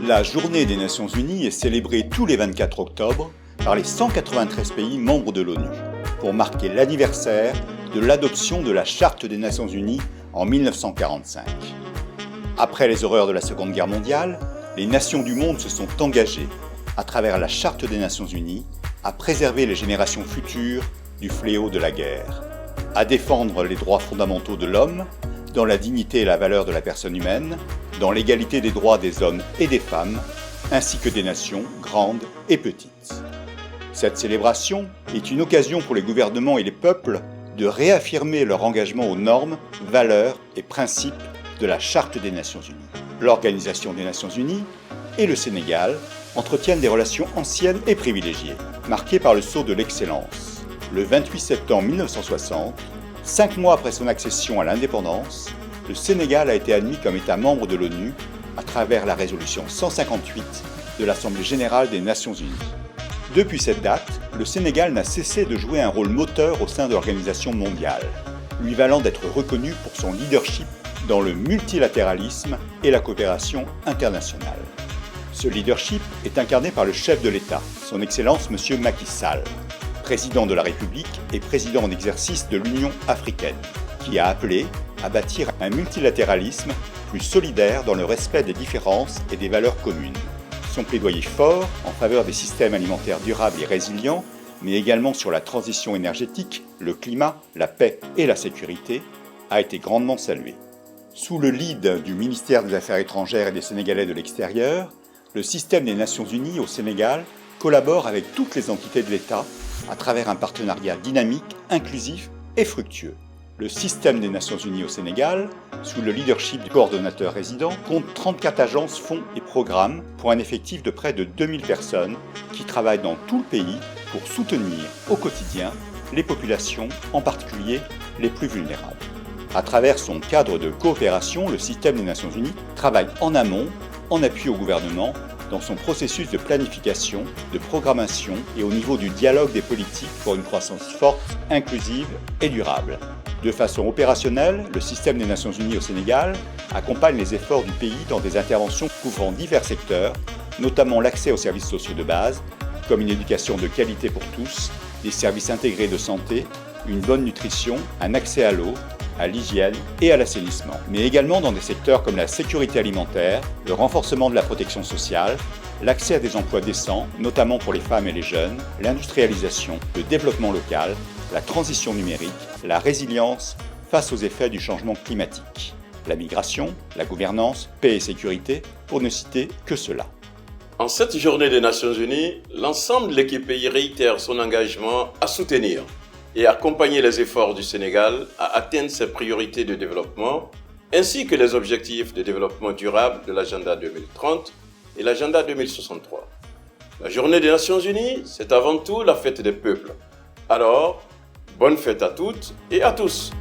La Journée des Nations Unies est célébrée tous les 24 octobre par les 193 pays membres de l'ONU pour marquer l'anniversaire de l'adoption de la Charte des Nations Unies en 1945. Après les horreurs de la Seconde Guerre mondiale, les nations du monde se sont engagées, à travers la Charte des Nations Unies, à préserver les générations futures du fléau de la guerre, à défendre les droits fondamentaux de l'homme, dans la dignité et la valeur de la personne humaine, dans l'égalité des droits des hommes et des femmes, ainsi que des nations grandes et petites. Cette célébration est une occasion pour les gouvernements et les peuples de réaffirmer leur engagement aux normes, valeurs et principes de la Charte des Nations Unies. L'Organisation des Nations Unies et le Sénégal entretiennent des relations anciennes et privilégiées, marquées par le sceau de l'excellence. Le 28 septembre 1960, 5 mois après son accession à l'indépendance, le Sénégal a été admis comme État membre de l'ONU à travers la résolution 158 de l'Assemblée générale des Nations Unies. Depuis cette date, le Sénégal n'a cessé de jouer un rôle moteur au sein de l'organisation mondiale, lui valant d'être reconnu pour son leadership dans le multilatéralisme et la coopération internationale. Ce leadership est incarné par le chef de l'État, son Excellence M. Macky Sall, président de la République et président en exercice de l'Union africaine, qui a appelé à bâtir un multilatéralisme plus solidaire dans le respect des différences et des valeurs communes. Son plaidoyer fort en faveur des systèmes alimentaires durables et résilients, mais également sur la transition énergétique, le climat, la paix et la sécurité, a été grandement salué. Sous le lead du ministère des Affaires étrangères et des Sénégalais de l'extérieur, le système des Nations Unies au Sénégal collabore avec toutes les entités de l'État à travers un partenariat dynamique, inclusif et fructueux. Le système des Nations Unies au Sénégal, sous le leadership du coordonnateur résident, compte 34 agences, fonds et programmes pour un effectif de près de 2000 personnes qui travaillent dans tout le pays pour soutenir au quotidien les populations, en particulier les plus vulnérables. À travers son cadre de coopération, le système des Nations Unies travaille en amont, en appui au gouvernement, dans son processus de planification, de programmation et au niveau du dialogue des politiques pour une croissance forte, inclusive et durable. De façon opérationnelle, le système des Nations Unies au Sénégal accompagne les efforts du pays dans des interventions couvrant divers secteurs, notamment l'accès aux services sociaux de base, comme une éducation de qualité pour tous, des services intégrés de santé, une bonne nutrition, un accès à l'eau, à l'hygiène et à l'assainissement, mais également dans des secteurs comme la sécurité alimentaire, le renforcement de la protection sociale, l'accès à des emplois décents, notamment pour les femmes et les jeunes, l'industrialisation, le développement local, la transition numérique, la résilience face aux effets du changement climatique, la migration, la gouvernance, paix et sécurité, pour ne citer que cela. En cette journée des Nations Unies, l'ensemble de l'équipe pays réitère son engagement à soutenir et accompagner les efforts du Sénégal à atteindre ses priorités de développement, ainsi que les objectifs de développement durable de l'agenda 2030 et l'agenda 2063. La Journée des Nations Unies, c'est avant tout la fête des peuples. Alors, bonne fête à toutes et à tous!